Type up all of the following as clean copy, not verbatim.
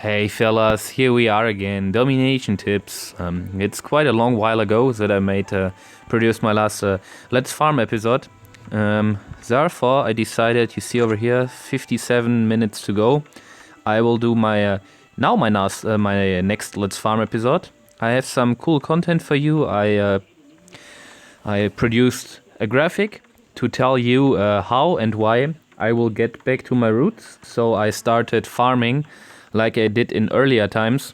Hey fellas, here we are again, domination tips. It's quite a long while ago that I produced my last Let's Farm episode. Therefore, I decided, you see over here, 57 minutes to go. I will do my next Let's Farm episode. I have some cool content for you. I produced a graphic to tell you how and why I will get back to my roots. So I started farming like I did in earlier times.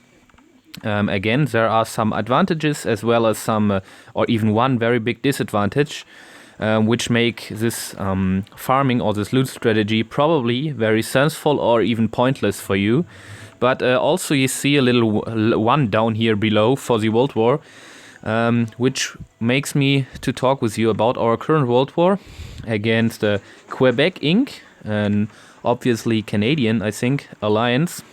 Again, there are some advantages as well as some, or even one very big disadvantage, which make this farming or this loot strategy probably very sensible or even pointless for you. But also you see a little one down here below for the Worldwar, which makes me to talk with you about our current Worldwar against Quebéc Inc., and obviously Canadian, I think, alliance.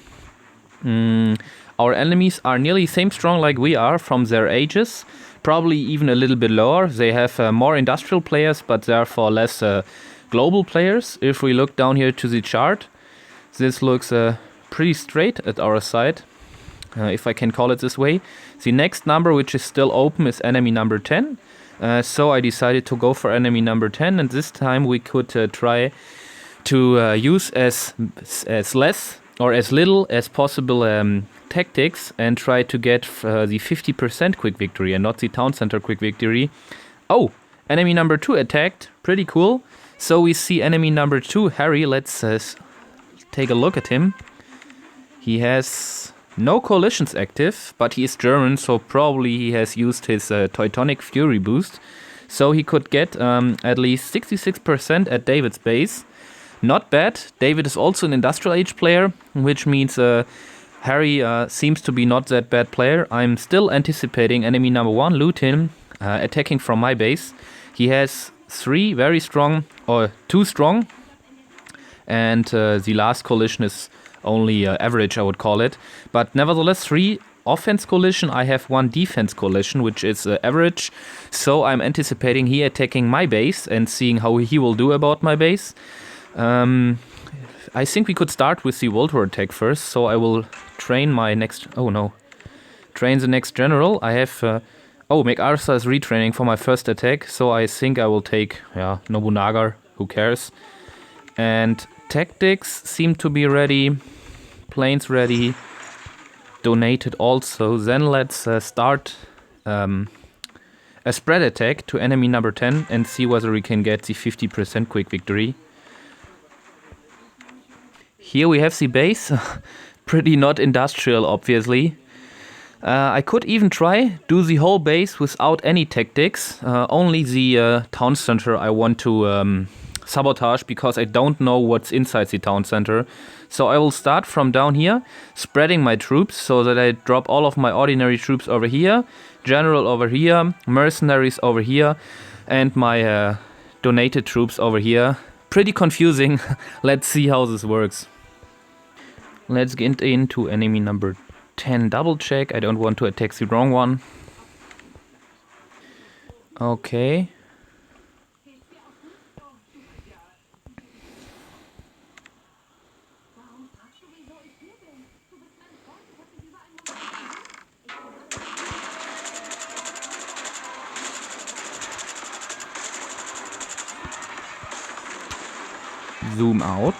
Our enemies are nearly same strong like we are from their ages, probably even a little bit lower. They have more industrial players, but therefore less global players. If we look down here to the chart, this looks pretty straight at our side, if I can call it this way. The next number which is still open is enemy number 10. So I decided to go for enemy number 10, and this time we could try to use as less or as little as possible tactics and try to get the 50% quick victory and not the town center quick victory. Oh, enemy number 2 attacked. Pretty cool. So we see enemy number 2, Harry. Let's take a look at him. He has no coalitions active, but he is German, so probably he has used his Teutonic Fury boost. So he could get at least 66% at David's base. Not bad. David is also an Industrial Age player, which means Harry seems to be not that bad player. I'm still anticipating enemy number 1, Lutin, attacking from my base. He has 3 very strong, or 2 strong, and the last coalition is only average, I would call it. But nevertheless, 3 offense coalition. I have 1 defense coalition, which is average. So I'm anticipating he attacking my base and seeing how he will do about my base. I think we could start with the Worldwar attack first, so I will train my next... train the next general. I have... MacArthur is retraining for my first attack, so I think I will take, Nobunaga, who cares. And tactics seem to be ready, planes ready, donated also. Then let's start a spread attack to enemy number 10 and see whether we can get the 50% quick victory. Here we have the base, pretty not industrial obviously. I could even do the whole base without any tactics, only the town center I want to sabotage because I don't know what's inside the town center. So I will start from down here, spreading my troops so that I drop all of my ordinary troops over here, general over here, mercenaries over here, and my donated troops over here. Pretty confusing. Let's see how this works. Let's get into enemy number 10 double check. I don't want to attack the wrong one. Okay. Zoom out.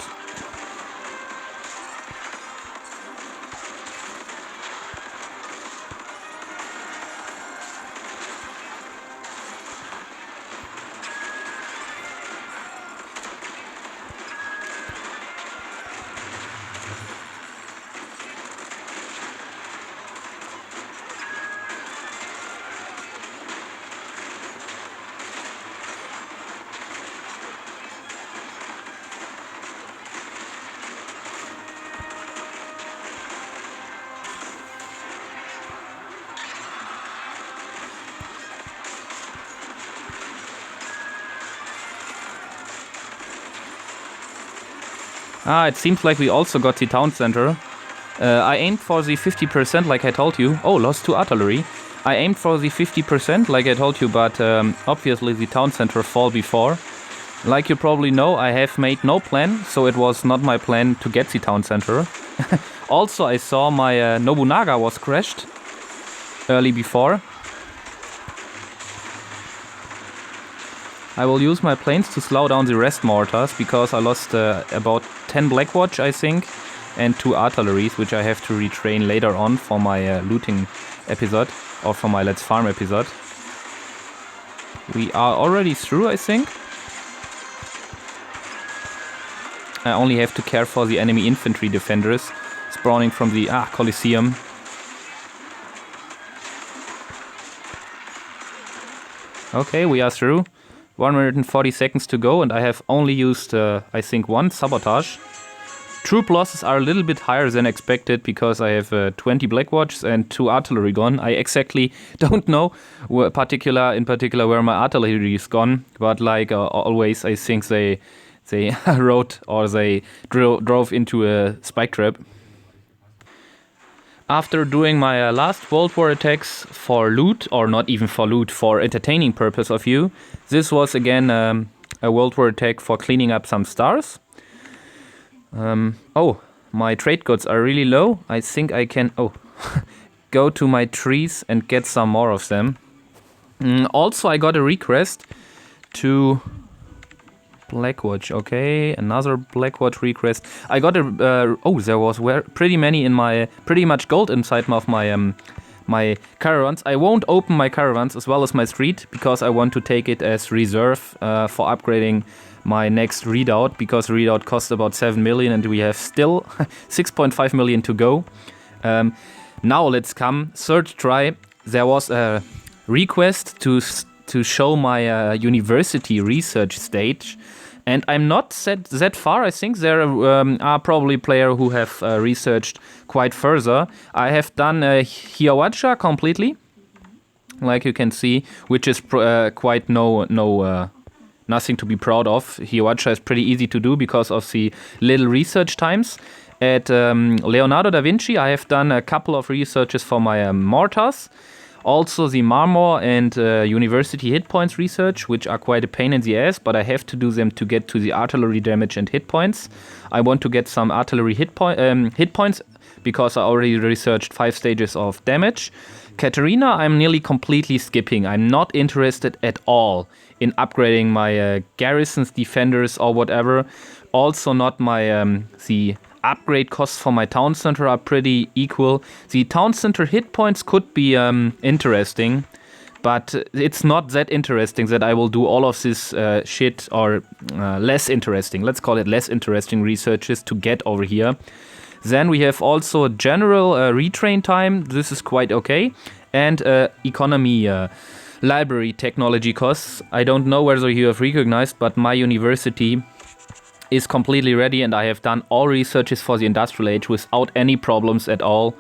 It seems like we also got the town center. I aimed for the 50% like I told you. Oh, lost 2 artillery. I aimed for the 50% like I told you, but obviously the town center fall before. Like you probably know, I have made no plan, so it was not my plan to get the town center. Also, I saw my Nobunaga was crashed early before. I will use my planes to slow down the rest mortars, because I lost about 10 Blackwatch, I think, and 2 artilleries, which I have to retrain later on for my looting episode, or for my Let's Farm episode. We are already through, I think. I only have to care for the enemy infantry defenders spawning from the Colosseum. Okay, we are through. 140 seconds to go, and I have only used, I think, 1 sabotage. Troop losses are a little bit higher than expected, because I have 20 Blackwatches and 2 artillery gone. I exactly don't know in particular where my artillery is gone, but like always, I think they rode or they drove into a spike trap. After doing my last World War attacks for loot, or not even for loot, for entertaining purpose of you, this was again a World War attack for cleaning up some stars. Oh, my trade goods are really low. I think I can go to my trees and get some more of them. Also, I got a request to Blackwatch. Okay, another Blackwatch request. I got a there was pretty much gold inside of my my caravans. I won't open my caravans as well as my street, because I want to take it as reserve for upgrading my next redoubt, because redoubt costs about 7 million and we have still 6.5 million to go. Now let's come third try. There was a request to show my university research stage, and I'm not that far. I think there are probably players who have researched quite further. I have done Hiawatha completely, like you can see, which is quite nothing to be proud of. Hiawatha is pretty easy to do because of the little research times. At Leonardo da Vinci, I have done a couple of researches for my mortars. Also the Marmor and University hit points research, which are quite a pain in the ass, but I have to do them to get to the artillery damage and hit points. I want to get some artillery hit points, because I already researched 5 stages of damage. Katerina, I'm nearly completely skipping. I'm not interested at all in upgrading my garrisons, defenders, or whatever. Also not my the upgrade costs for my town center are pretty equal. The town center hit points could be interesting, but it's not that interesting that I will do all of this shit, or less interesting. Let's call it less interesting researches to get over here. Then we have also general retrain time. This is quite okay. And economy library technology costs. I don't know whether you have recognized, but my university is completely ready, and I have done all researches for the Industrial Age without any problems at all.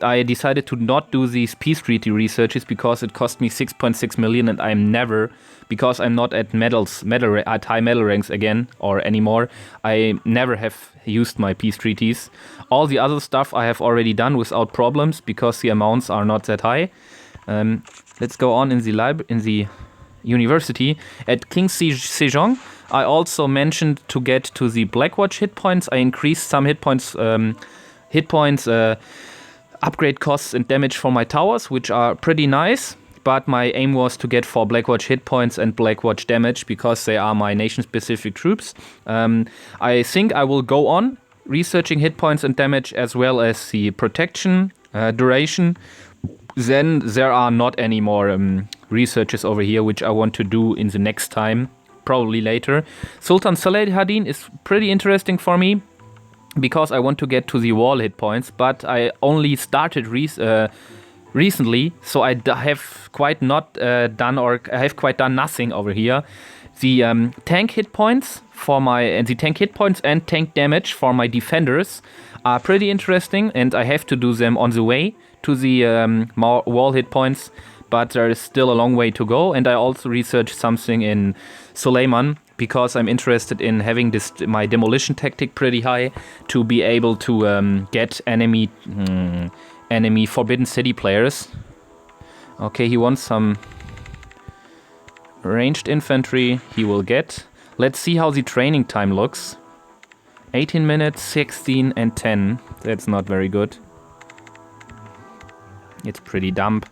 I decided to not do these peace treaty researches because it cost me 6.6 million, and I'm never, because I'm not at at high medal ranks again or anymore, I never have used my peace treaties. All the other stuff I have already done without problems, because the amounts are not that high. Let's go on in the university. At King Sejong, I also mentioned to get to the Blackwatch hit points. I increased some hit points, upgrade costs and damage for my towers, which are pretty nice. But my aim was to get 4 Blackwatch hit points and Blackwatch damage, because they are my nation-specific troops. I think I will go on researching hit points and damage, as well as the protection duration. Then there are not any more researches over here, which I want to do in the next time, probably later. Sultan Saladin is pretty interesting for me, because I want to get to the wall hit points, but I only started recently, so I have quite done nothing over here. The tank hit points and tank damage for my defenders are pretty interesting, and I have to do them on the way to the wall hit points, but there is still a long way to go. And I also researched something in Suleiman, because I'm interested in having my demolition tactic pretty high to be able to get enemy Forbidden City players. Okay, he wants some ranged infantry. He will get. Let's see how the training time looks. 18 minutes, 16 and 10. That's not very good. It's pretty dumb.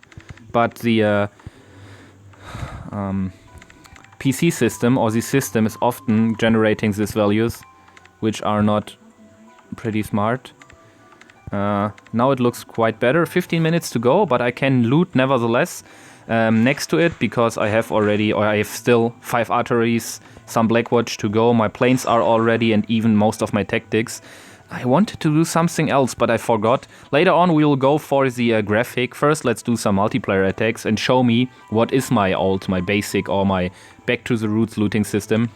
But the PC system or the system is often generating these values, which are not pretty smart. Now it looks quite better. 15 minutes to go, but I can loot nevertheless next to it because I have still 5 arteries, some Blackwatch to go. My planes are already, and even most of my tactics. I wanted to do something else, but I forgot. Later on we will go for the graphic. First let's do some multiplayer attacks and show me what is my basic or my back to the roots looting system.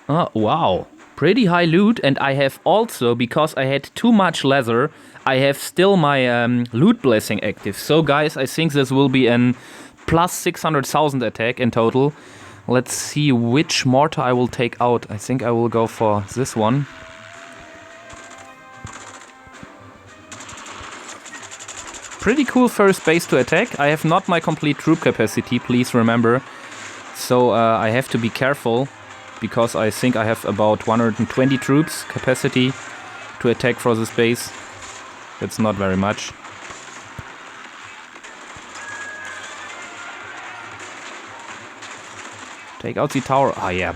Oh, wow. Pretty high loot, and I have also, because I had too much leather, I have still my loot blessing active. So guys, I think this will be an plus 600,000 attack in total. Let's see which mortar I will take out. I think I will go for this one. Pretty cool first base to attack. I have not my complete troop capacity, please remember. So I have to be careful, because I think I have about 120 troops capacity to attack for this base. That's not very much. Take out the tower. Ah, yeah.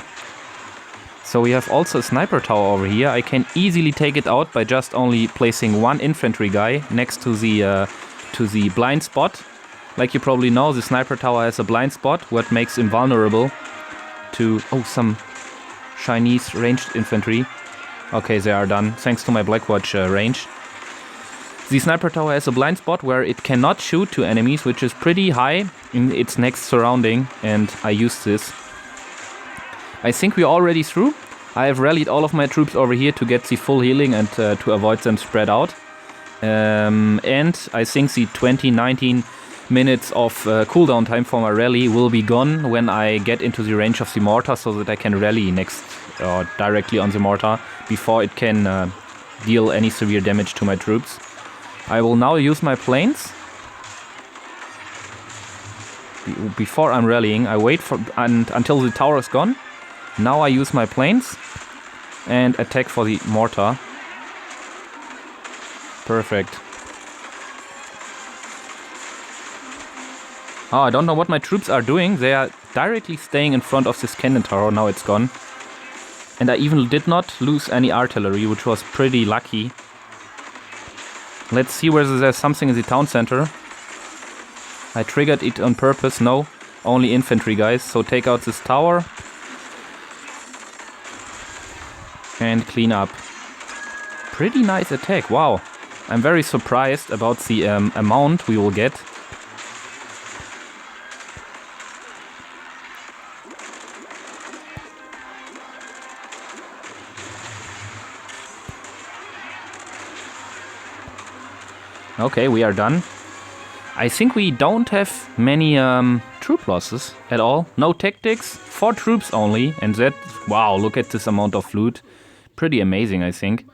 So we have also a sniper tower over here. I can easily take it out by just only placing one infantry guy next to the blind spot. Like you probably know, the sniper tower has a blind spot, what makes him vulnerable to some Chinese ranged infantry. Okay, they are done, thanks to my Blackwatch range. The sniper tower has a blind spot where it cannot shoot to enemies, which is pretty high in its next surrounding, and I use this. I think we're already through. I have rallied all of my troops over here to get the full healing and to avoid them spread out. And I think the 19 minutes of cooldown time for my rally will be gone when I get into the range of the mortar, so that I can rally next or directly on the mortar before it can deal any severe damage to my troops. I will now use my planes. Before I'm rallying, I wait until the tower is gone. Now I use my planes and attack for the mortar. Perfect. Oh, I don't know what my troops are doing. They are directly staying in front of this cannon tower. Now it's gone. And I even did not lose any artillery, which was pretty lucky. Let's see whether there's something in the town center. I triggered it on purpose. No, only infantry guys. So take out this tower. And clean up. Pretty nice attack. Wow. I'm very surprised about the amount we will get. Okay, we are done. I think we don't have many troop losses at all. No tactics, 4 troops only, and that, wow, look at this amount of loot. Pretty amazing, I think.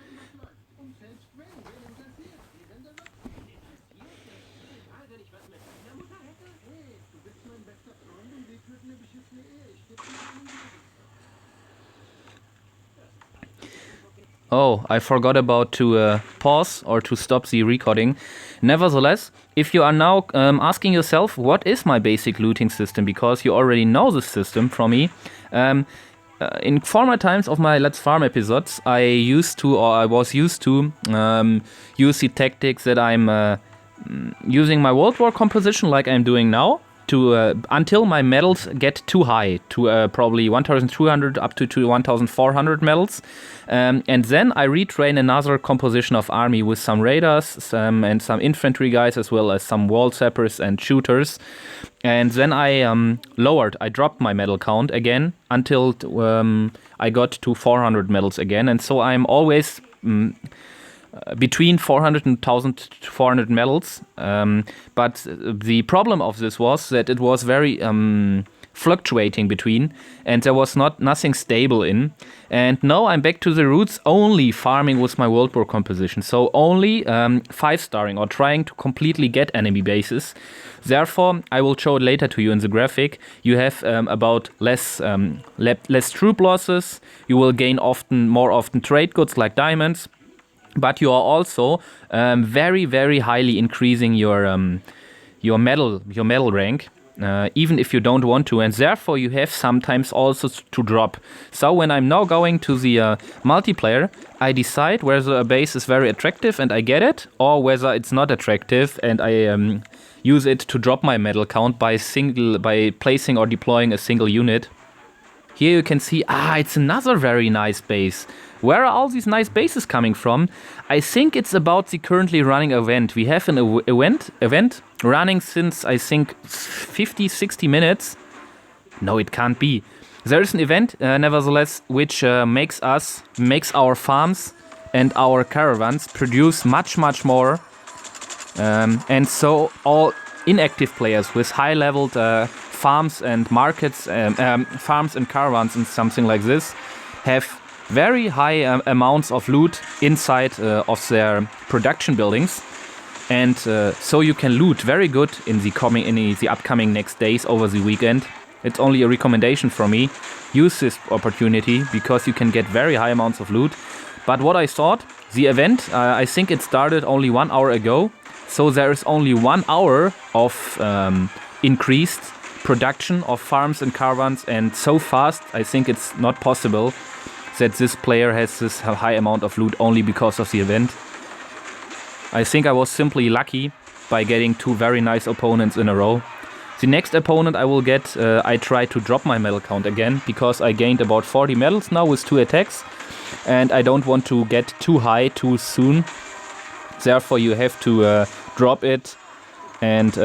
Oh, I forgot about to pause or to stop the recording. Nevertheless, if you are now asking yourself, what is my basic looting system? Because you already know the system from me. In former times of my Let's Farm episodes, I was used to use the tactics that I'm using my Worldwar composition like I'm doing now. Until my medals get too high, to probably 1,200 up to 1,400 medals. And then I retrain another composition of army with some raiders and some infantry guys, as well as some wall sappers and shooters. And then I dropped my medal count again until I got to 400 medals again. And so I'm always between 400 and 1,400 medals. But the problem of this was that it was very fluctuating between, and there was nothing stable in. And now I'm back to the roots, only farming with my Worldwar composition, so only 5-starring or trying to completely get enemy bases. Therefore, I will show it later to you in the graphic. You have about less troop losses. You will gain more often trade goods like diamonds, but you are also very, very highly increasing your medal rank. Even if you don't want to, and therefore you have sometimes also to drop. So when I'm now going to the multiplayer, I decide whether a base is very attractive and I get it, or whether it's not attractive and I use it to drop my medal count by placing or deploying a single unit. Here you can see, it's another very nice base. Where are all these nice bases coming from? I think it's about the currently running event. We have an event running since, I think, 50, 60 minutes. No, it can't be. There is an event, nevertheless, which makes our farms and our caravans produce much, much more. And so all inactive players with high-leveled farms and markets, farms and caravans and something like this, have very high amounts of loot inside of their production buildings, and so you can loot very good in the upcoming next days over the weekend. It's only a recommendation from me. Use this opportunity because you can get very high amounts of loot. But what I thought, the event, I think it started only 1 hour ago, so there is only 1 hour of increased production of farms and caravans, and so fast I think it's not possible that this player has this high amount of loot only because of the event. I think I was simply lucky by getting 2 very nice opponents in a row. The next opponent I will get, I try to drop my medal count again, because I gained about 40 medals now with 2 attacks, and I don't want to get too high too soon. Therefore you have to drop it and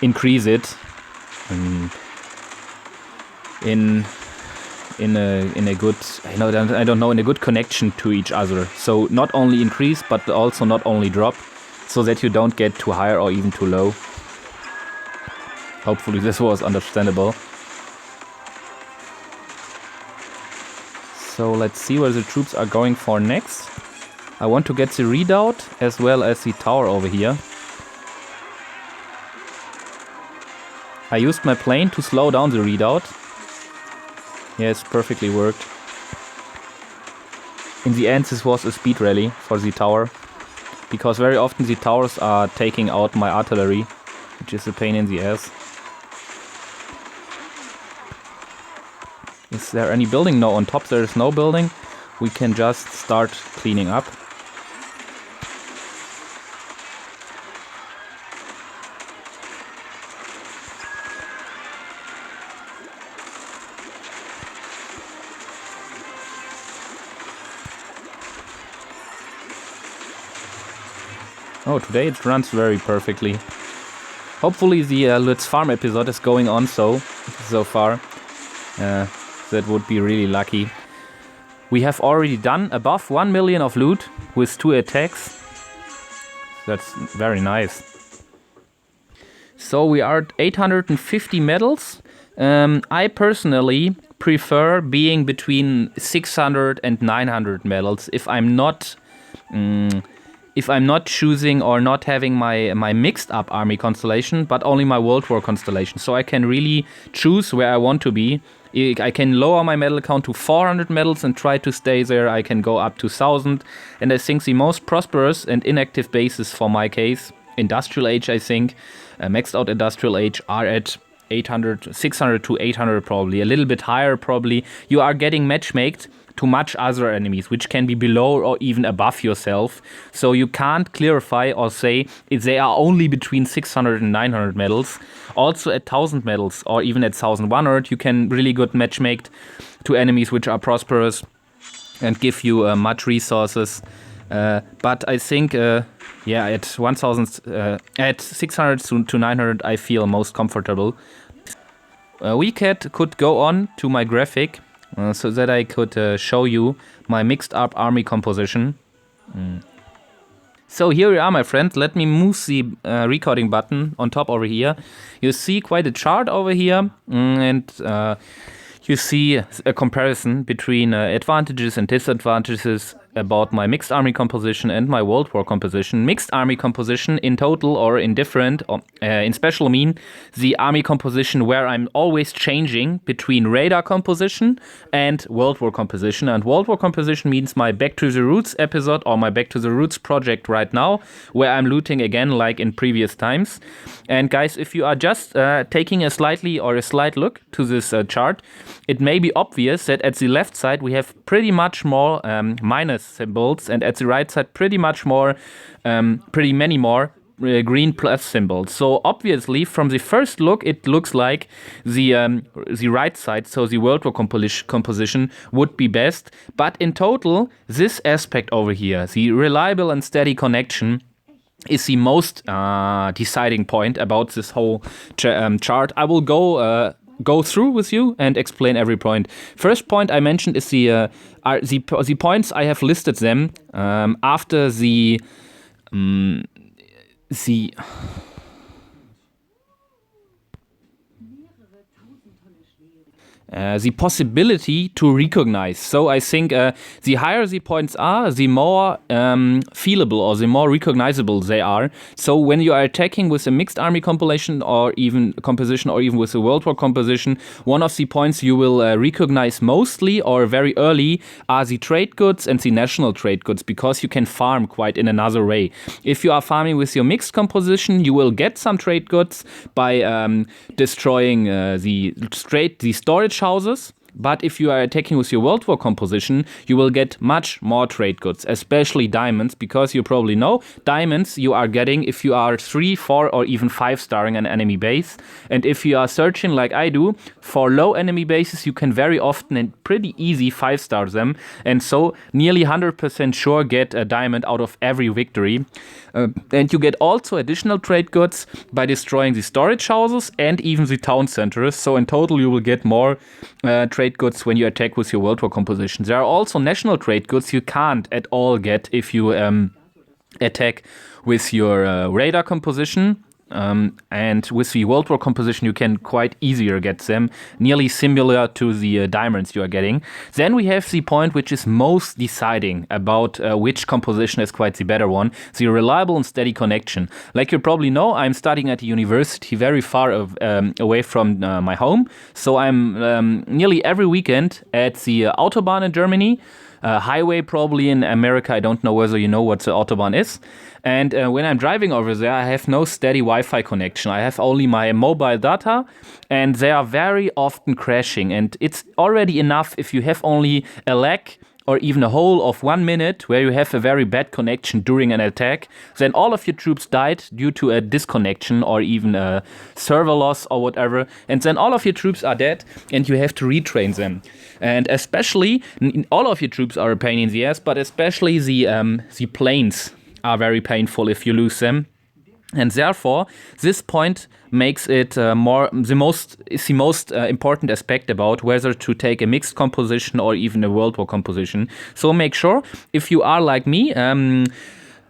increase it in a good, I don't know, in a good connection to each other. So not only increase, but also not only drop, so that you don't get too high or even too low. Hopefully this was understandable. So let's see where the troops are going for next. I want to get the redoubt as well as the tower over here. I used my plane to slow down the redoubt. Yes, perfectly worked. In the end, this was a speed rally for the tower, because very often the towers are taking out my artillery, which is a pain in the ass. Is there any building? No, on top there is no building. We can just start cleaning up. Oh, today it runs very perfectly. Hopefully the Let's Farm episode is going on so far. That would be really lucky. We have already done above 1 million of loot with 2 attacks. That's very nice. So we are at 850 medals. I personally prefer being between 600 and 900 medals if I'm not choosing or not having my mixed up army constellation, but only my Worldwar constellation. So I can really choose where I want to be. I can lower my medal count to 400 medals and try to stay there. I can go up to 1000. And I think the most prosperous and inactive bases for my case, Industrial Age, I think, maxed out Industrial Age, are at 800, 600 to 800 probably, a little bit higher probably. You are getting matchmaked to much other enemies, which can be below or even above yourself. So you can't clarify or say if they are only between 600 and 900 medals. Also at 1000 medals or even at 1100, you can really good matchmake to enemies which are prosperous and give you much resources. But I think, at 1000, at 600 to 900, I feel most comfortable. We could go on to my graphic. So that I could show you my mixed up army composition. So here we are, my friend. Let me move the recording button on top over here. You see quite a chart over here, and you see a comparison between advantages and disadvantages about my mixed army composition and my World War composition. Mixed army composition in total or in different, in special mean the army composition where I'm always changing between radar composition and World War composition. And World War composition means my Back to the Roots episode or my Back to the Roots project right now, where I'm looting again like in previous times. And guys, if you are just taking a slight look to this chart, it may be obvious that at the left side we have pretty much more minus symbols, and at the right side pretty many more green plus symbols. So obviously from the first look it looks like the right side, so the World War composition would be best, but in total this aspect over here, the reliable and steady connection, is the most deciding point about this whole chart. I will go through with you and explain every point. First point I mentioned is the points I have listed them after the possibility to recognize. So I think the higher the points are, the more feelable or the more recognizable they are. So when you are attacking with a mixed army composition or even with a World War composition, one of the points you will recognize mostly or very early are the trade goods and the national trade goods, because you can farm quite in another way. If you are farming with your mixed composition, you will get some trade goods by destroying the storage houses. But if you are attacking with your World War composition, you will get much more trade goods, especially diamonds, because you probably know diamonds you are getting if you are 3, 4 or even 5-starring an enemy base. And if you are searching like I do for low enemy bases, you can very often and pretty easy 5-star them, and so nearly 100% sure get a diamond out of every victory. And you get also additional trade goods by destroying the storage houses and even the town centers. So in total you will get more trade goods when you attack with your World War composition. There are also national trade goods you can't at all get if you attack with your radar composition. And with the World War composition you can quite easier get them, nearly similar to the diamonds you are getting. Then we have the point which is most deciding about which composition is quite the better one, the reliable and steady connection. Like you probably know, I'm studying at a university very far away from my home, so I'm nearly every weekend at the Autobahn in Germany, highway probably in America. I don't know whether you know what the Autobahn is. And when I'm driving over there, I have no steady Wi-Fi connection. I have only my mobile data, and they are very often crashing. And it's already enough if you have only a lag or even a hole of 1 minute where you have a very bad connection during an attack, then all of your troops died due to a disconnection or even a server loss or whatever, and then all of your troops are dead and you have to retrain them. And especially, all of your troops are a pain in the ass, but especially the planes are very painful if you lose them. And therefore, this point makes it the most important aspect about whether to take a mixed composition or even a World War composition. So make sure, if you are like me,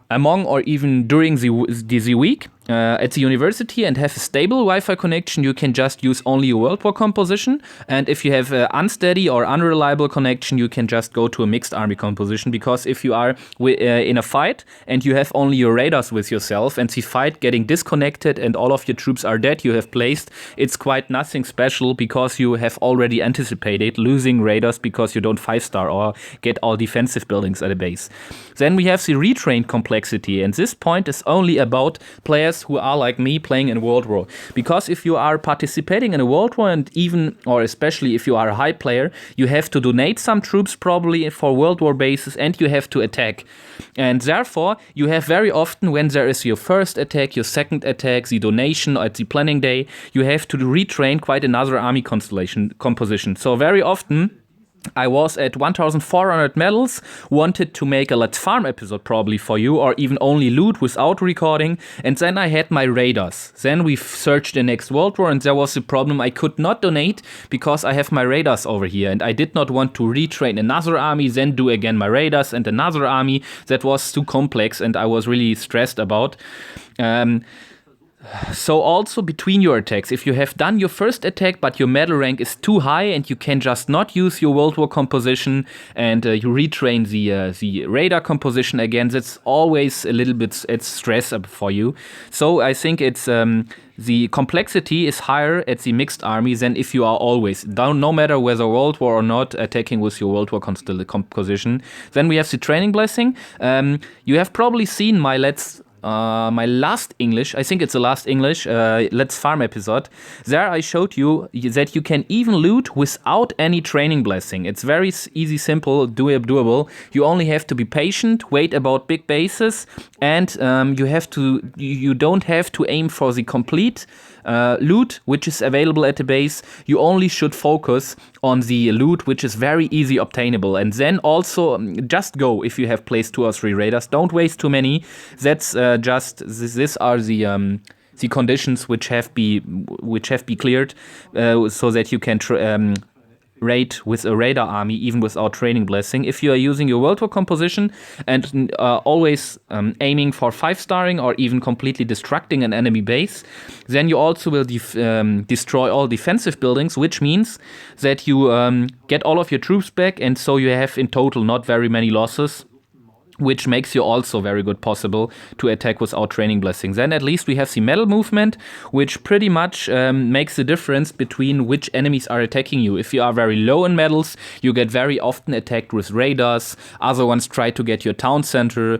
among or even during the week at the university and have a stable Wi-Fi connection, you can just use only a World War composition. And if you have an unsteady or unreliable connection, you can just go to a mixed army composition, because if you are in a fight and you have only your radars with yourself and the fight getting disconnected and all of your troops are dead you have placed, it's quite nothing special, because you have already anticipated losing radars because you don't 5-star or get all defensive buildings at a base. Then we have the retrain complexity, and this point is only about players who are like me playing in World War. Because if you are participating in a World War, and even or especially if you are a high player, you have to donate some troops probably for World War bases, and you have to attack. And therefore, you have very often, when there is your first attack, your second attack, the donation at the planning day, you have to retrain quite another army composition. So very often I was at 1,400 medals, wanted to make a Let's Farm episode probably for you, or even only loot without recording, and then I had my radars. Then we searched the next World War, and there was a problem. I could not donate because I have my radars over here, and I did not want to retrain another army, then do again my radars and another army. That was too complex, and I was really stressed about. So also between your attacks, if you have done your first attack but your medal rank is too high and you can just not use your World War composition and you retrain the radar composition again, that's always a little bit it's stress for you. So I think it's the complexity is higher at the mixed army than if you are always down, no matter whether World War or not, attacking with your World War composition. Then we have the training blessing. You have probably seen my my last English, I think it's the last English, Let's Farm episode. There I showed you that you can even loot without any training blessing. It's very easy, simple, doable. You only have to be patient, wait about big bases, and you don't have to aim for the complete loot which is available at the base. You only should focus on the loot which is very easy obtainable, and then also just go if you have placed 2 or 3 radars. Don't waste too many. That's these are the conditions which have be cleared so that you can raid with a radar army even without training blessing. If you are using your World War composition and always aiming for 5-starring or even completely destructing an enemy base, then you also will destroy all defensive buildings, which means that you get all of your troops back, and so you have in total not very many losses, which makes you also very good possible to attack without training blessings. Then at least we have the medal movement, which pretty much makes the difference between which enemies are attacking you. If you are very low in medals, you get very often attacked with radars. Other ones try to get your town center.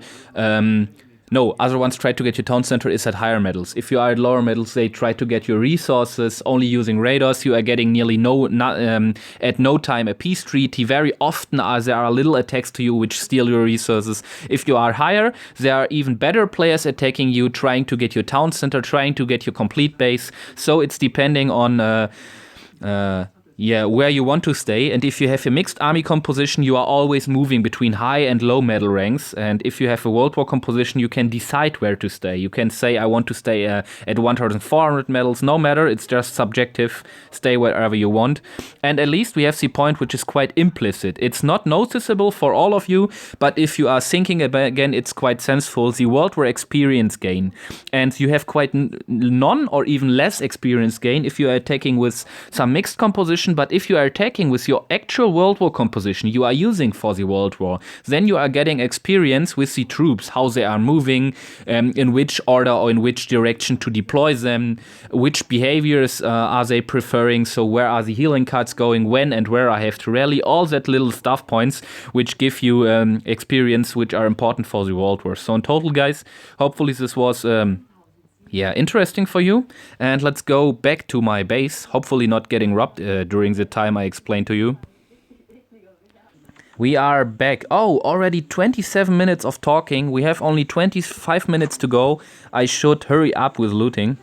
Other ones try to get your town center is at higher medals. If you are at lower medals, they try to get your resources only using radars. You are getting nearly at no time a peace treaty. Very often there are little attacks to you which steal your resources. If you are higher, there are even better players attacking you, trying to get your town center, trying to get your complete base. So it's depending on where you want to stay. And if you have a mixed army composition, you are always moving between high and low medal ranks. And if you have a World War composition, you can decide where to stay. You can say, I want to stay at 1,400 medals. No matter, it's just subjective. Stay wherever you want. And at least we have the point which is quite implicit. It's not noticeable for all of you, but if you are thinking about again, it's quite senseful. The World War experience gain. And you have quite none or even less experience gain if you are attacking with some mixed composition. But if you are attacking with your actual World War composition you are using for the World War, then you are getting experience with the troops, how they are moving, in which order or in which direction to deploy them, which behaviors are they preferring, so where are the healing cards going, when and where I have to rally, all that little stuff points which give you experience which are important for the World War. So in total, guys, hopefully this was interesting for you. And let's go back to my base, hopefully not getting robbed during the time I explained to you. We are back. Oh, already 27 minutes of talking. We have only 25 minutes to go. I should hurry up with looting.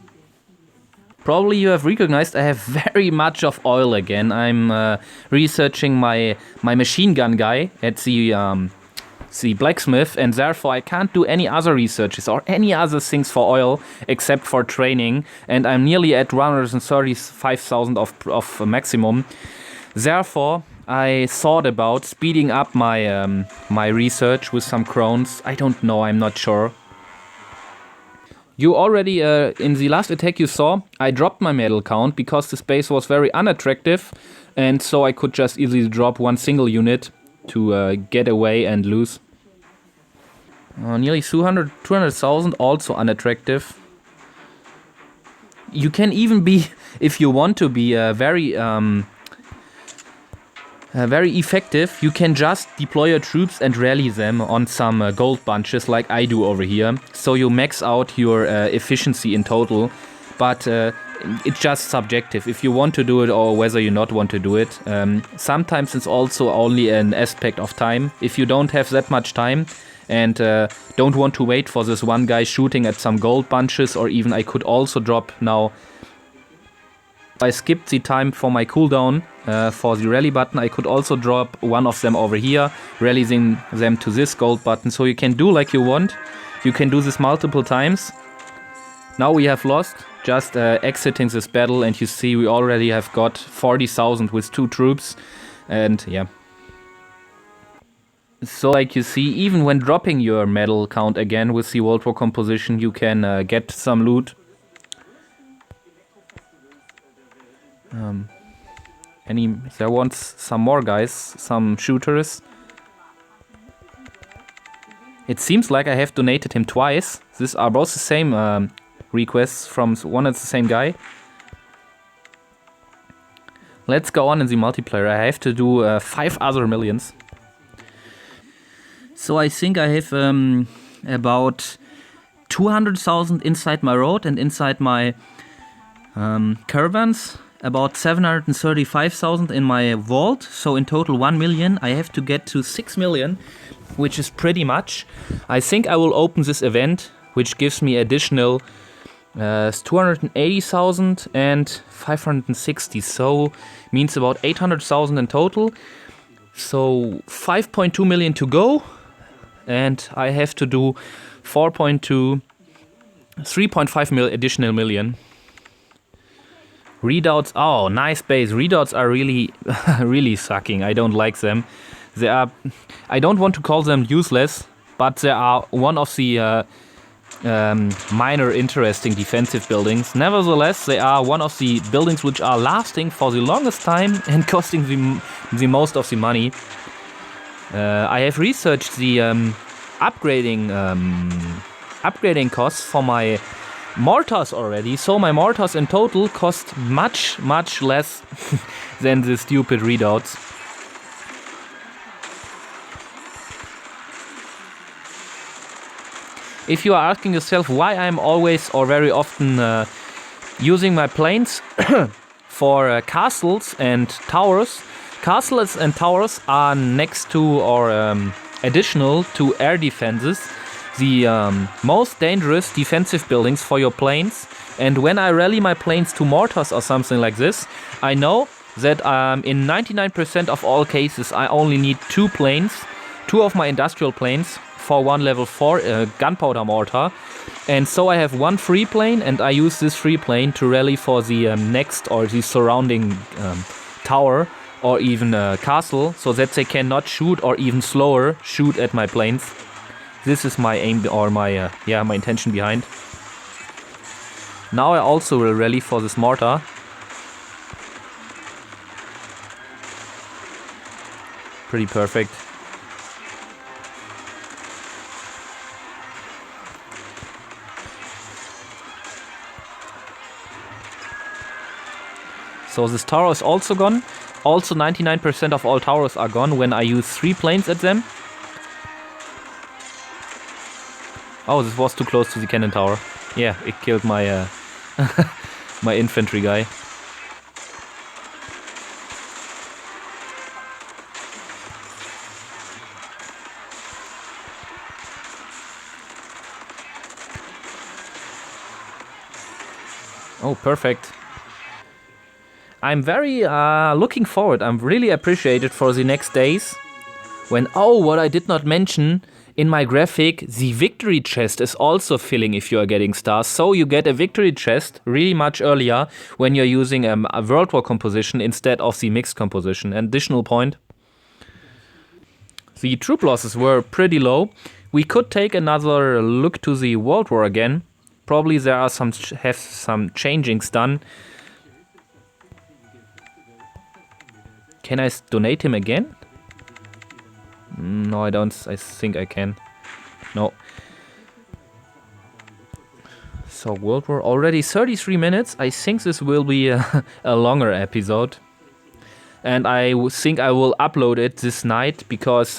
Probably you have recognized I have very much of oil again. I'm researching my machine gun guy at the blacksmith, and therefore I can't do any other researches or any other things for oil except for training, and I'm nearly at 135,000 of maximum. Therefore I thought about speeding up my my research with some crones. I don't know, I'm not sure. You already, in the last attack you saw, I dropped my medal count because the space was very unattractive, and so I could just easily drop one single unit to get away and lose. Nearly 200,000, also unattractive. You can even be, if you want to be very effective, you can just deploy your troops and rally them on some gold bunches like I do over here. So you max out your efficiency in total, but it's just subjective if you want to do it or whether you not want to do it. Sometimes it's also only an aspect of time. If you don't have that much time and don't want to wait for this one guy shooting at some gold bunches, or even I could also drop now I skipped the time for my cooldown for the rally button. I could also drop one of them over here, rallying them to this gold button. So you can do like you want. You can do this multiple times. Now we have lost, just exiting this battle, and you see we already have got 40,000 with 2 troops. And yeah. So like you see, even when dropping your medal count again with the World War composition, you can get some loot. There wants some more guys, some shooters. It seems like I have donated him twice. These are both the same requests from one and the same guy. Let's go on in the multiplayer. I have to do 5 other millions. So I think I have about 200,000 inside my road and inside my caravans. About 735,000 in my vault. So in total 1 million. I have to get to 6 million, which is pretty much. I think I will open this event, which gives me additional 280,000 and 560. So means about 800,000 in total. So 5.2 million to go. And I have to do 3.5 additional million. Readouts, oh, nice base. Readouts are really, really sucking. I don't like them. They are, I don't want to call them useless, but they are one of the minor interesting defensive buildings. Nevertheless, they are one of the buildings which are lasting for the longest time and costing the most of the money. I have researched the upgrading costs for my mortars already, so my mortars in total cost much less than the stupid readouts. If you are asking yourself why I'm always or very often using my planes for castles and towers, castles and towers are next to or additional to air defenses, the most dangerous defensive buildings for your planes. And when I rally my planes to mortars or something like this, I know that in 99% of all cases I only need 2 planes, 2 of my industrial planes for one level 4 gunpowder mortar. And so I have 1 free plane, and I use this free plane to rally for the next or the surrounding tower or even castle, so that they cannot shoot or even slower shoot at my planes. This is my aim or my my intention behind. Now I also will rally for this mortar. Pretty perfect. So this tower is also gone. Also 99% of all towers are gone when I use 3 planes at them. Oh, this was too close to the cannon tower. Yeah, it killed my my infantry guy. Oh, perfect. I'm very looking forward. I'm really appreciated for the next days. When, oh, what I did not mention in my graphic, the victory chest is also filling if you are getting stars. So you get a victory chest really much earlier when you're using a World War composition instead of the mixed composition. An additional point. The troop losses were pretty low. We could take another look to the World War again. Probably there are some changings done. Can I donate him again? No, I don't. I think I can. No. So World War already 33 minutes. I think this will be a longer episode. And I think I will upload it this night because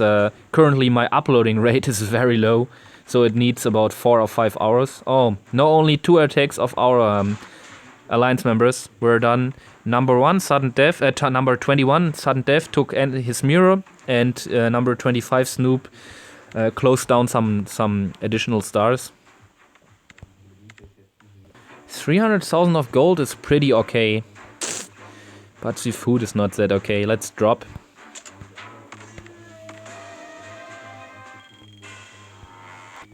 currently my uploading rate is very low. So it needs about 4 or 5 hours. Oh, no, only 2 attacks of our alliance members were done. Number 1, sudden death. Number 21, sudden death, took his mirror, and number 25, Snoop, closed down some additional stars. 300,000 of gold is pretty okay. But the food is not that okay. Let's drop.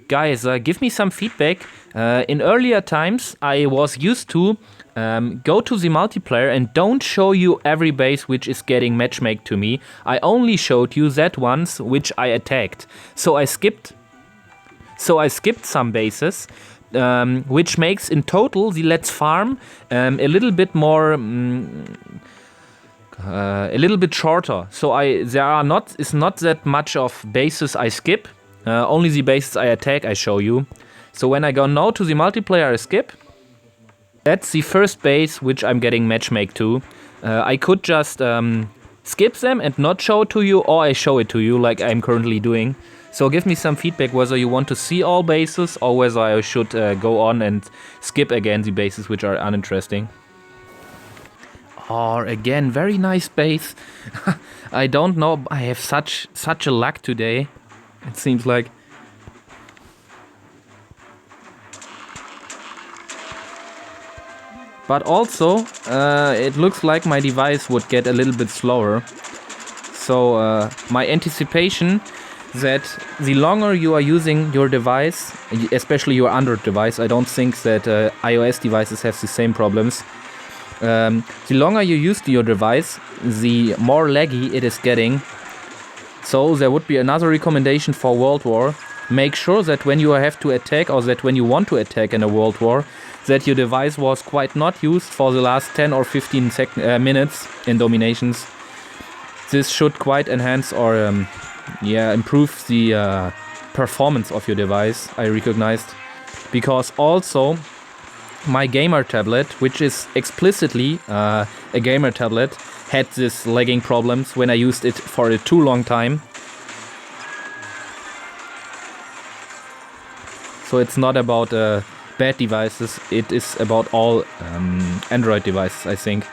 Guys, give me some feedback. In earlier times, I was used to go to the multiplayer and don't show you every base which is getting matchmake to me. I only showed you that ones which I attacked. So I skipped some bases, which makes in total the Let's Farm a little bit more, a little bit shorter. So is not that much of bases I skip. Only the bases I attack I show you. So when I go now to the multiplayer I skip. That's the first base which I'm getting matchmake to. I could just skip them and not show it to you, or I show it to you like I'm currently doing. So give me some feedback whether you want to see all bases or whether I should go on and skip again the bases which are uninteresting. Or again, very nice base. I don't know, I have such a luck today. It seems like. But also, it looks like my device would get a little bit slower. So my anticipation that the longer you are using your device, especially your Android device, I don't think that iOS devices have the same problems. The longer you use your device, the more laggy it is getting. So there would be another recommendation for Worldwar. Make sure that when you have to attack, or that when you want to attack in a Worldwar, that your device was quite not used for the last 10 or 15 minutes in DomiNations. This should quite enhance or improve the performance of your device, I recognized. Because also my gamer tablet, which is explicitly a gamer tablet, had this lagging problems when I used it for a too long time. So it's not about bad devices, it is about all Android devices, I think.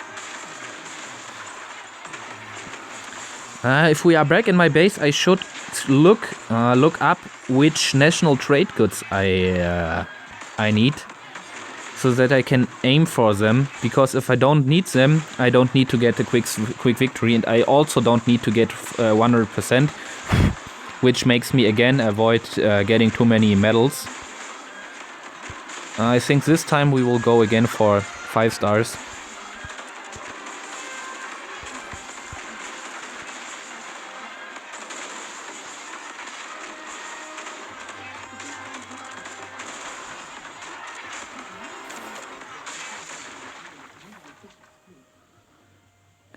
If we are back in my base, I should look up which national trade goods I need, so that I can aim for them. Because if I don't need them, I don't need to get a quick victory, and I also don't need to get 100%, which makes me again avoid getting too many medals. I think this time we will go again for 5 stars.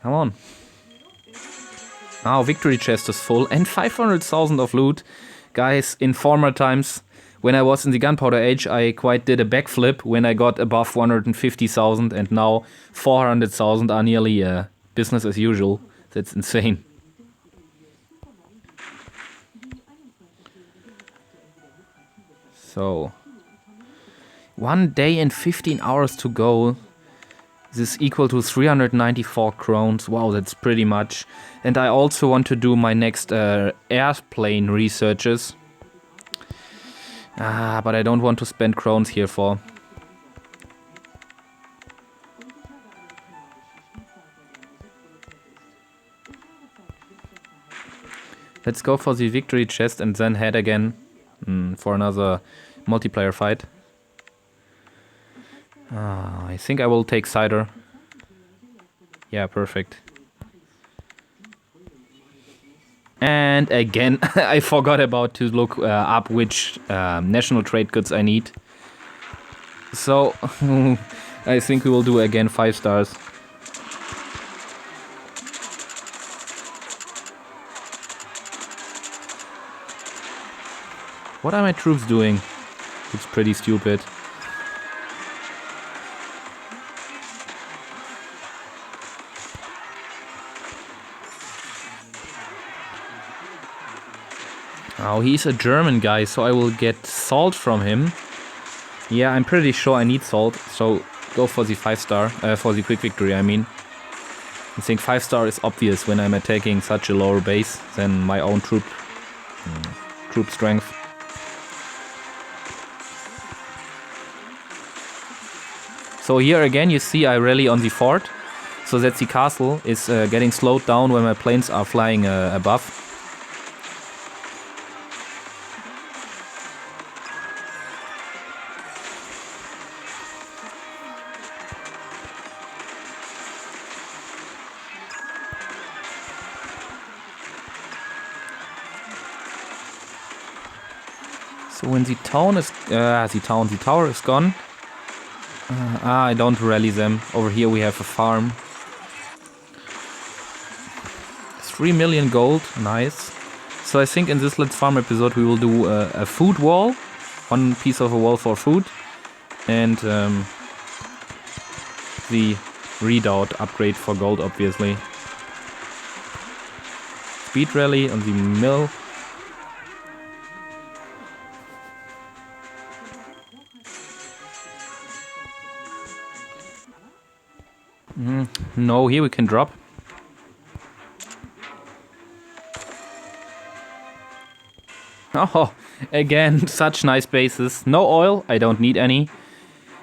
Come on. Now victory chest is full and 500,000 of loot. Guys, in former times, when I was in the gunpowder age, I quite did a backflip when I got above 150,000, and now 400,000 are nearly business as usual. That's insane. So, 1 day and 15 hours to go. This is equal to 394 crowns. Wow, that's pretty much. And I also want to do my next airplane researches. But I don't want to spend crowns here for. Let's go for the victory chest and then head again for another multiplayer fight. I think I will take cider. Yeah, perfect. And again, I forgot about to look up which national trade goods I need. So, I think we will do again 5 stars. What are my troops doing? It's pretty stupid. Oh, he's a German guy, so I will get salt from him. Yeah, I'm pretty sure I need salt, so go for the 5 star, for the quick victory, I mean. I think 5 star is obvious when I'm attacking such a lower base than my own troop strength. So here again you see I rally on the fort. so that the castle is getting slowed down when my planes are flying above. So when the town is the tower is gone. I don't rally them. Over here we have a farm. 3 million gold, nice. So I think in this Let's Farm episode we will do a food wall, one piece of a wall for food, and the redoubt upgrade for gold, obviously. Speed rally on the mill. No, here we can drop. Oh, again, such nice bases. No oil, I don't need any.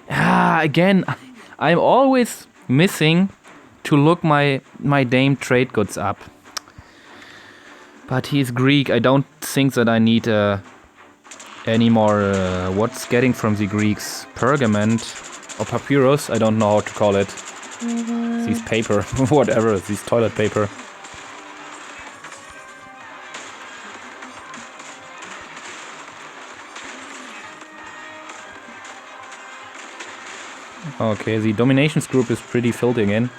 Again, I'm always missing to look my Dame trade goods up. But he's Greek, I don't think that I need any more, what's getting from the Greeks? Pergament or papyrus, I don't know how to call it. This paper, whatever, this toilet paper. Okay, the Dominations group is pretty filled again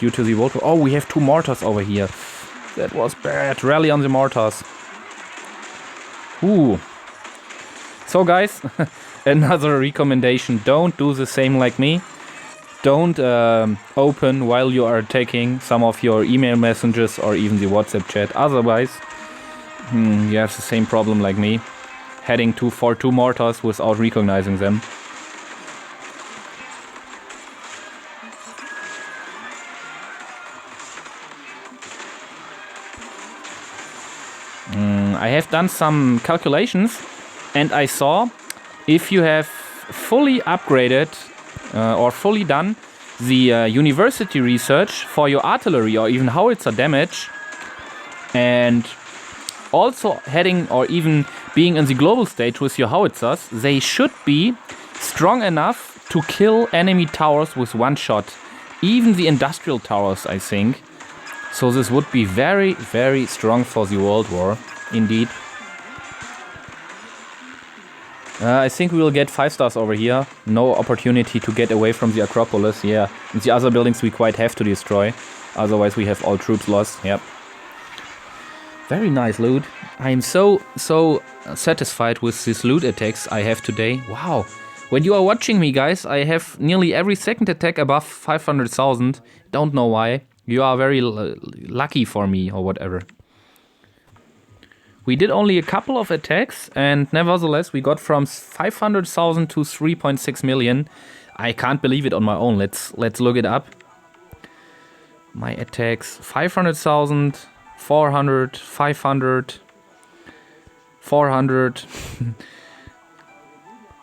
due to the Worldwar. Oh, we have 2 mortars over here. That was bad. Rally on the mortars. Ooh. So guys, another recommendation. Don't do the same like me. Don't open while you are taking some of your email messages or even the WhatsApp chat. Otherwise, you have the same problem like me. Heading for 2 mortars without recognizing them. I have done some calculations and I saw if you have fully upgraded or fully done the university research for your artillery or even howitzer damage, and also heading or even being in the global stage with your howitzers, they should be strong enough to kill enemy towers with 1 shot. Even the industrial towers, I think. So this would be very, very strong for the Worldwar, indeed. I think we will get 5 stars over here. No opportunity to get away from the Acropolis. Yeah, and the other buildings we quite have to destroy. Otherwise we have all troops lost. Yep. Very nice loot. I'm so satisfied with these loot attacks I have today. Wow. When you are watching me, guys, I have nearly every second attack above 500,000. Don't know why. You are very lucky for me or whatever. We did only a couple of attacks, and nevertheless we got from 500,000 to 3.6 million. I can't believe it on my own. Let's look it up. My attacks: 500,000, 400, 500, 400,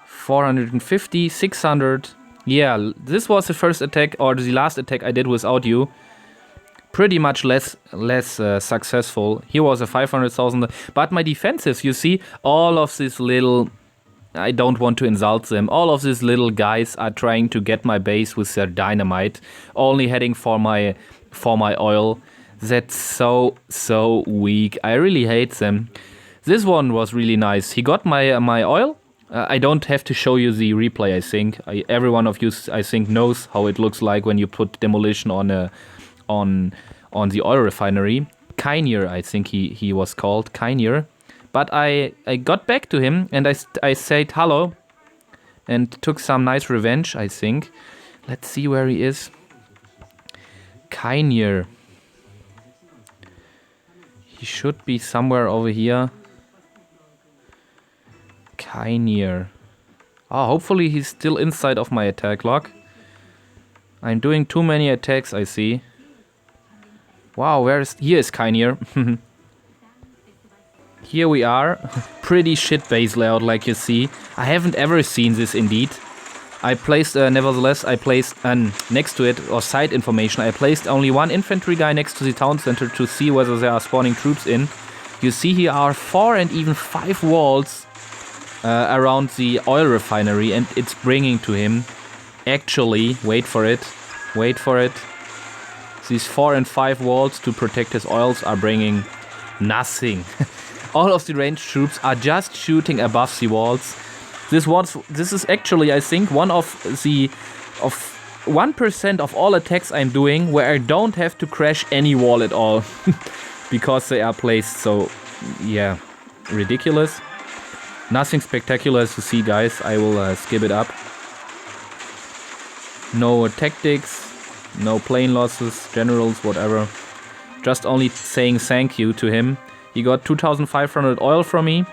450, 600. Yeah, this was the first attack or the last attack I did without you. Pretty much less successful. Here was a 500,000, but my defensives, you see, all of these little, I don't want to insult them, all of these little guys are trying to get my base with their dynamite, only heading for my oil. That's so weak. I really hate them. This one was really nice. He got my oil. I don't have to show you the replay, I think. Every one of you, I think, knows how it looks like when you put demolition on the oil refinery. Kainir, I think he was called, Kainir. But I got back to him and I said hello and took some nice revenge, I think. Let's see where he is. Kainir. He should be somewhere over here. Kainir. Oh, hopefully he's still inside of my attack log. I'm doing too many attacks, I see. Wow, here is Kainir. Here we are. Pretty shit base layout, like you see. I haven't ever seen this indeed. I placed, nevertheless, I placed next to it, or side information, I placed only one infantry guy next to the town center to see whether there are spawning troops in. You see here are 4 and even 5 walls around the oil refinery, and it's bringing to him, actually, wait for it, these 4 and 5 walls to protect his oils are bringing nothing. All of the ranged troops are just shooting above the walls. This is actually, I think, one of 1% of all attacks I'm doing where I don't have to crash any wall at all. Because they are placed so, yeah, ridiculous. Nothing spectacular to see, guys. I will skip it up. No tactics, no plane losses, generals, whatever. Just only saying thank you to him. He got 2,500 oil from me.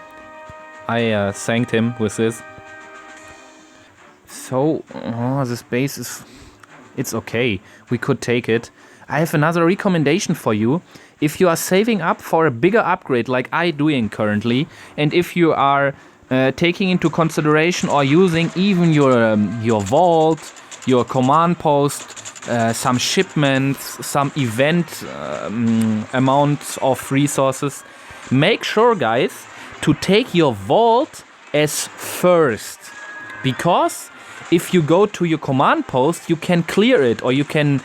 I thanked him with this. So, this base is... It's okay. We could take it. I have another recommendation for you. If you are saving up for a bigger upgrade like I'm doing currently, and if you are taking into consideration or using even your vault, your command post, some shipments, some event amounts of resources, make sure, guys, to take your vault as first. Because if you go to your command post, you can clear it, or you can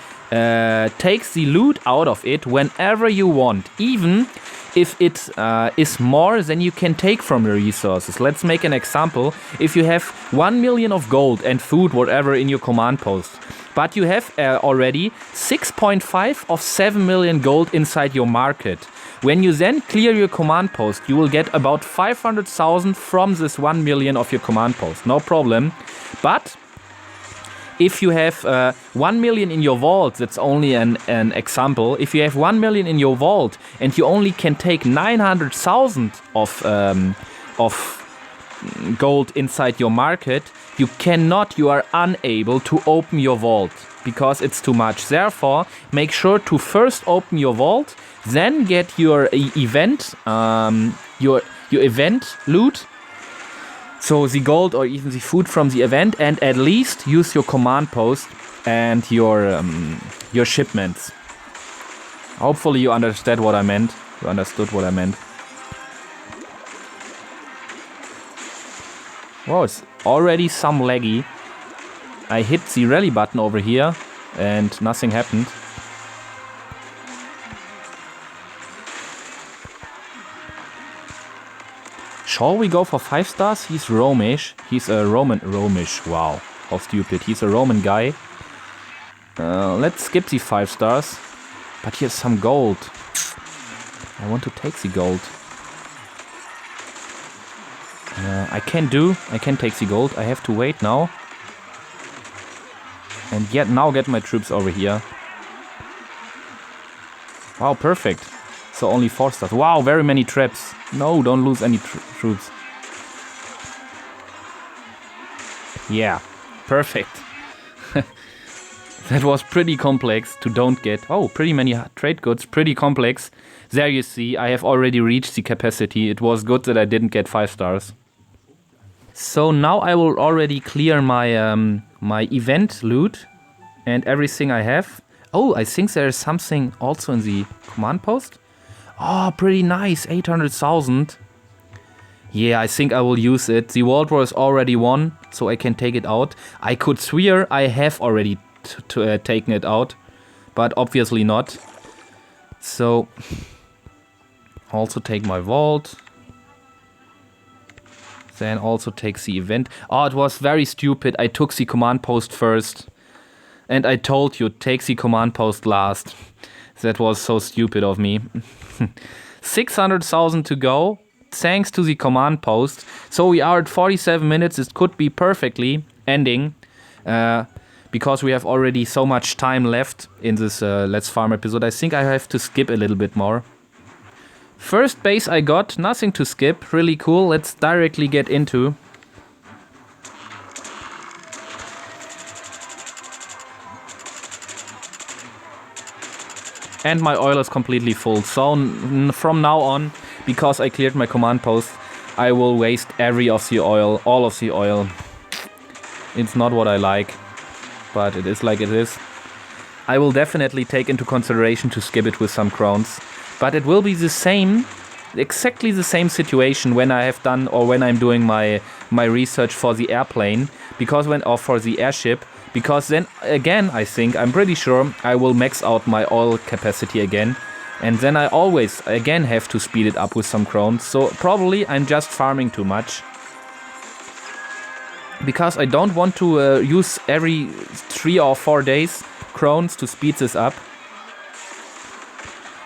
take the loot out of it whenever you want, even if it is more than you can take from the resources. Let's make an example. If you have 1 million of gold and food, whatever, in your command post, but you have already 6.5 of 7 million gold inside your market. When you then clear your command post, you will get about 500,000 from this 1 million of your command post. No problem. But if you have 1 million in your vault, that's only an example. If you have 1 million in your vault and you only can take 900,000 of gold inside your market, you are unable to open your vault because it's too much. Therefore, make sure to first open your vault, then get your event, your event loot. So the gold or even the food from the event, and at least use your command post and your shipments. Hopefully you understood what I meant. Wow, it's already some laggy. I hit the rally button over here and nothing happened. Shall we go for 5 stars? He's Romish. He's a Romish. Wow, how stupid. He's a Roman guy. Let's skip the 5 stars. But here's some gold. I want to take the gold. I can take the gold. I have to wait now. And now get my troops over here. Wow, perfect. So only 4 stars. Wow, very many traps. No, don't lose any troops. Yeah, perfect. That was pretty complex to don't get. Oh, pretty many trade goods, pretty complex. There you see, I have already reached the capacity. It was good that I didn't get 5 stars. So now I will already clear my my event loot and everything I have. Oh, I think there is something also in the command post. Oh, pretty nice, 800,000. Yeah, I think I will use it. The Worldwar is already won, so I can take it out. I could swear I have already taken it out, but obviously not. So, also take my vault. Then also take the event. Oh, it was very stupid. I took the command post first. And I told you, take the command post last. That was so stupid of me. 600,000 to go, thanks to the command post. So we are at 47 minutes. It could be perfectly ending. Because we have already so much time left in this Let's Farm episode. I think I have to skip a little bit more. First base I got, nothing to skip. Really cool. Let's directly get into. And my oil is completely full. So from now on, because I cleared my command post, I will waste all of the oil. It's not what I like, but it is like it is. I will definitely take into consideration to skip it with some crowns, but it will be the same, exactly the same situation when I have done, or when I'm doing my research for the airplane, or for the airship, because then again I'm pretty sure I will max out my oil capacity again, and then I always again have to speed it up with some crowns. So probably I'm just farming too much, because I don't want to use every 3 or 4 days crowns to speed this up.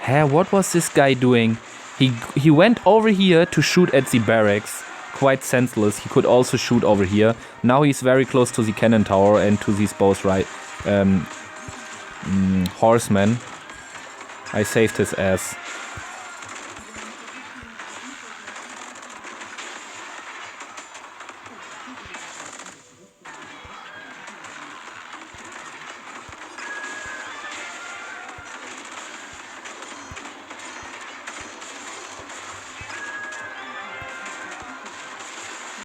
What was this guy doing? He went over here to shoot at the barracks. Quite senseless. He could also shoot over here. Now he's very close to the cannon tower and to these both horsemen. I saved his ass.